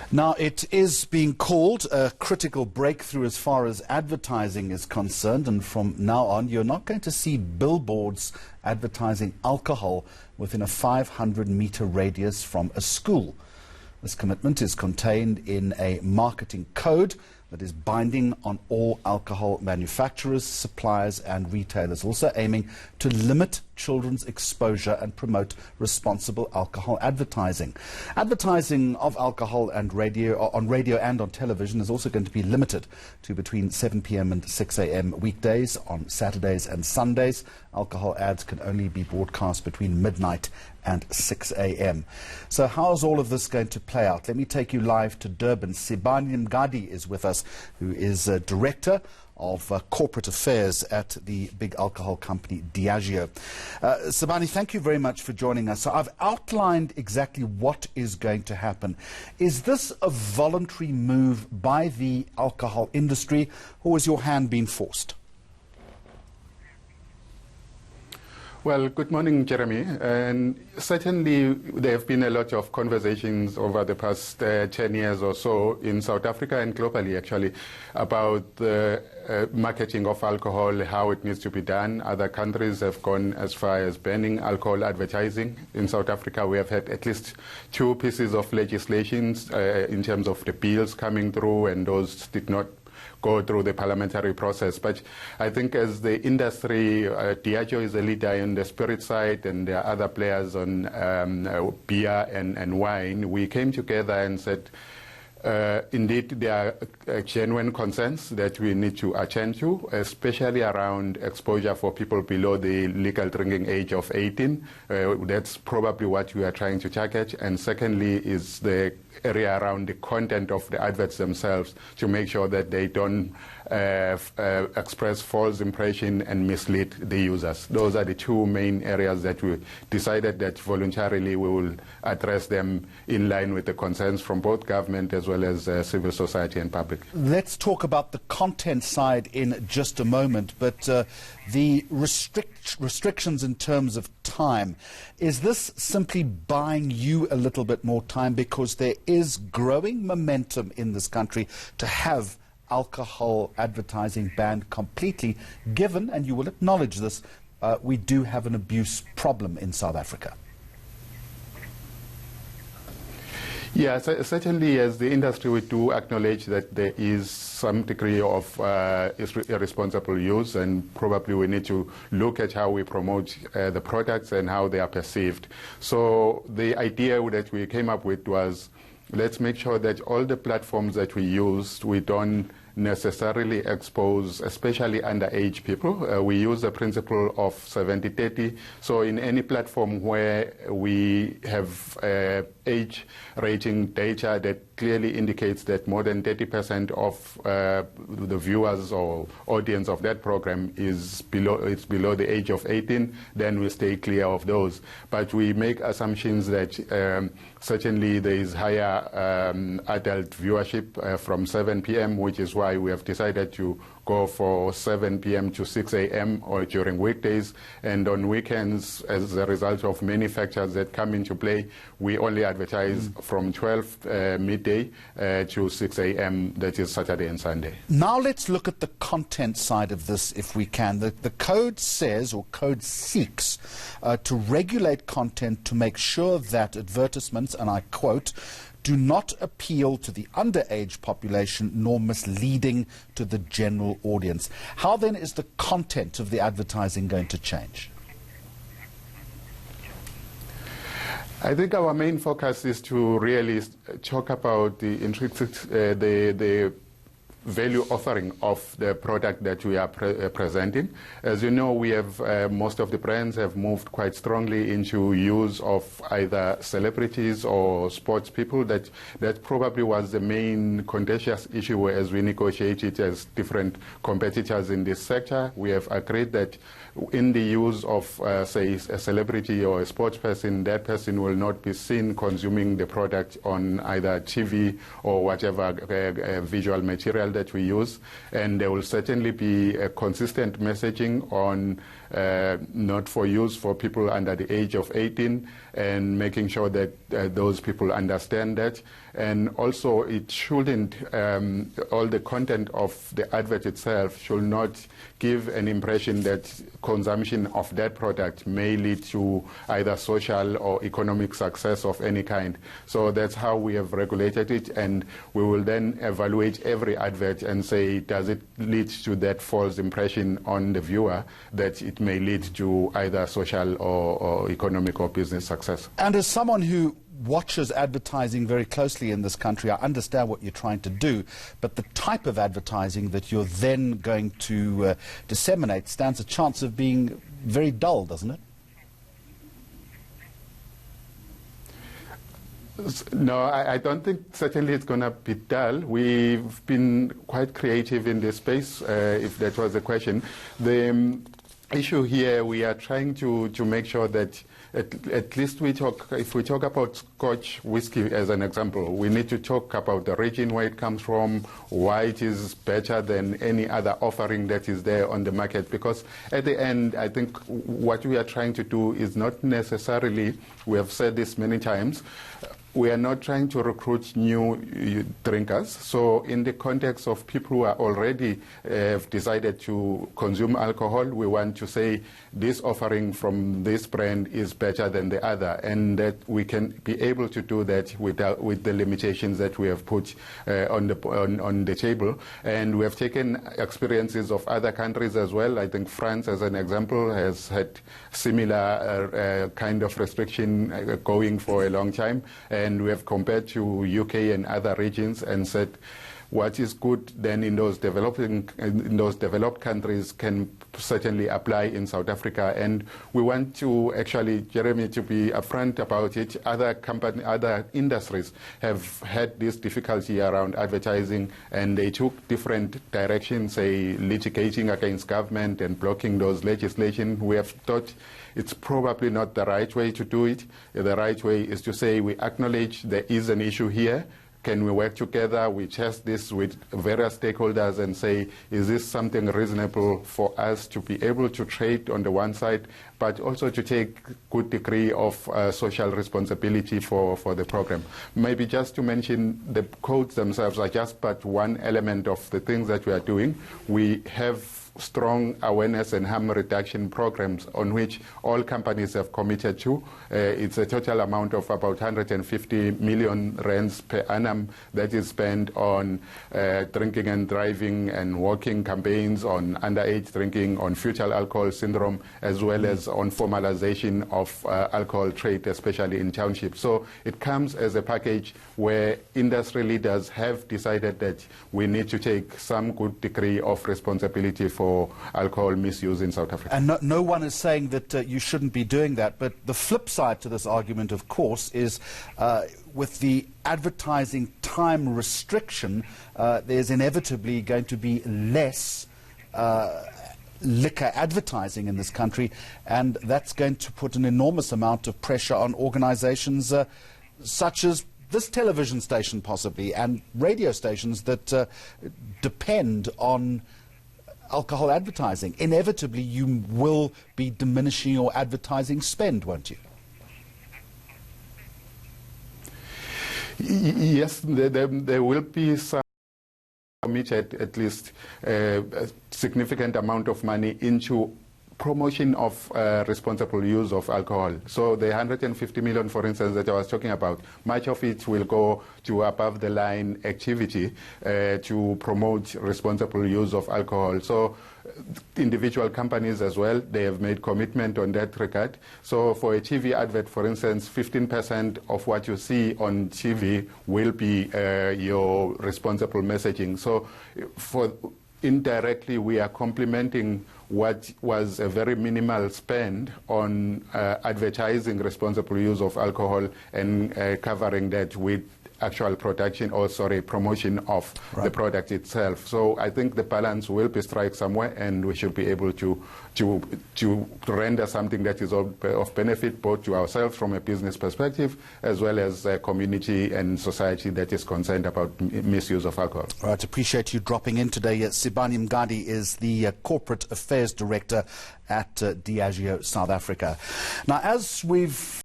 Now, it is being called a critical breakthrough as far as advertising is concerned, and from now on, you're not going to see billboards advertising alcohol within a 500-meter radius from a school. This commitment is contained in a marketing code that is binding on all alcohol manufacturers, suppliers and retailers, also aiming to limit children's exposure and promote responsible alcohol advertising. Advertising of alcohol and on radio and on television is also going to be limited to between 7 p.m. and 6 a.m. weekdays. On Saturdays and Sundays, alcohol ads can only be broadcast between midnight and 6 a.m. So how is all of this going to play out? Let me take you live to Durban. Sibani Mgadi is with us, who is Director of Corporate Affairs at the big alcohol company Diageo. Sibani, thank you very much for joining us. So I've outlined exactly what is going to happen. Is this a voluntary move by the alcohol industry, or is your hand being forced? Well, good morning, Jeremy. And certainly there have been a lot of conversations over the past 10 years or so in South Africa and globally, actually, about the marketing of alcohol, how it needs to be done. Other countries have gone as far as banning alcohol advertising. In South Africa, we have had at least 2 pieces of legislation in terms of the bills coming through, and those did not go through the parliamentary process. But I think as the industry, Diageo is a leader in the spirit side, and there are other players on beer and wine. We came together and said, indeed, there are genuine concerns that we need to attend to, especially around exposure for people below the legal drinking age of 18. That's probably what we are trying to target. And secondly is the area around the content of the adverts themselves, to make sure that they don't express false impression and mislead the users. Those are the 2 main areas that we decided that voluntarily we will address them in line with the concerns from both government as well as civil society and public. Let's talk about the content side in just a moment, but the restrictions in terms of time, is this simply buying you a little bit more time, because there is growing momentum in this country to have alcohol advertising banned completely, given, and you will acknowledge this, we do have an abuse problem in South Africa? Yeah, certainly as the industry, we do acknowledge that there is some degree of irresponsible use, and probably we need to look at how we promote the products and how they are perceived. So the idea that we came up with was, let's make sure that all the platforms that we use, we don't necessarily expose, especially underage people. We use the principle of 70-30. So in any platform where we have age rating data that clearly indicates that more than 30% of the viewers or audience of that program is below the age of 18, then we stay clear of those. But we make assumptions that certainly there is higher adult viewership from 7 p.m., which is why we have decided to go for 7 p.m. to 6 a.m. or during weekdays. And on weekends, as a result of many factors that come into play, we only advertise from 12 midday to 6 a.m., that is Saturday and Sunday. Now let's look at the content side of this, if we can. The code says, or code seeks, to regulate content to make sure that advertisements, and I quote, do not appeal to the underage population nor misleading to the general audience. How then is the content of the advertising going to change? I think our main focus is to really talk about the intrinsic, the value offering of the product that we are presenting. As you know, we have most of the brands have moved quite strongly into use of either celebrities or sports people. That probably was the main contentious issue as we negotiated as different competitors in this sector. We have agreed that in the use of, say, a celebrity or a sports person, that person will not be seen consuming the product on either TV or whatever visual material that we use. And there will certainly be a consistent messaging on not for use for people under the age of 18, and making sure that those people understand that. And also it shouldn't, all the content of the advert itself should not give an impression that consumption of that product may lead to either social or economic success of any kind. So that's how we have regulated it, and we will then evaluate every advert and say, does it lead to that false impression on the viewer that it may lead to either social or economic or business success. And as someone who watches advertising very closely in this country, I understand what you're trying to do, but the type of advertising that you're then going to disseminate stands a chance of being very dull, doesn't it? No, I don't think certainly it's going to be dull. We've been quite creative in this space, if that was the question. The issue here, we are trying to make sure that at least if we talk about Scotch whiskey as an example, we need to talk about the region where it comes from, why it is better than any other offering that is there on the market. Because at the end, I think what we are trying to do is not necessarily, we have said this many times, we are not trying to recruit new drinkers. So in the context of people who are already have decided to consume alcohol, we want to say this offering from this brand is better than the other, and that we can be able to do that with the limitations that we have put on the table. And we have taken experiences of other countries as well. I think France, as an example, has had similar kind of restriction going for a long time. And we have compared to UK and other regions and said what is good then in those developed countries can certainly apply in South Africa. And we want to actually, Jeremy, to be upfront about it. Other industries have had this difficulty around advertising, and they took different directions, say litigating against government and blocking those legislation. We have thought it's probably not the right way to do it. The right way is to say we acknowledge there is an issue here. Can we work together? We test this with various stakeholders and say, is this something reasonable for us to be able to trade on the one side, but also to take good degree of social responsibility for the program. Maybe just to mention, the codes themselves are just but one element of the things that we are doing. We have strong awareness and harm reduction programs on which all companies have committed to. It's a total amount of about 150 million rands per annum that is spent on drinking and driving and walking campaigns, on underage drinking, on fetal alcohol syndrome, as well as on formalization of alcohol trade, especially in townships. So it comes as a package where industry leaders have decided that we need to take some good degree of responsibility for alcohol misuse in South Africa. And no one is saying that you shouldn't be doing that, but the flip side to this argument, of course, is with the advertising time restriction, there's inevitably going to be less liquor advertising in this country, and that's going to put an enormous amount of pressure on organizations such as this television station possibly, and radio stations that depend on alcohol advertising. Inevitably, you will be diminishing your advertising spend, won't you? Yes, there will be some committed, at least a significant amount of money into promotion of responsible use of alcohol. So the 150 million, for instance, that I was talking about, much of it will go to above the line activity to promote responsible use of alcohol. So individual companies as well, they have made commitment on that regard. So for a TV advert, for instance, 15% of what you see on TV will be your responsible messaging. So for indirectly, we are complementing what was a very minimal spend on advertising responsible use of alcohol and covering that with actual production, or sorry, promotion of the product itself. So I think the balance will be struck somewhere, and we should be able to render something that is of benefit both to ourselves from a business perspective, as well as a community and society that is concerned about misuse of alcohol. All right, appreciate you dropping in today. Sibani Mgadi is the Corporate Affairs Director at Diageo South Africa. Now, as we've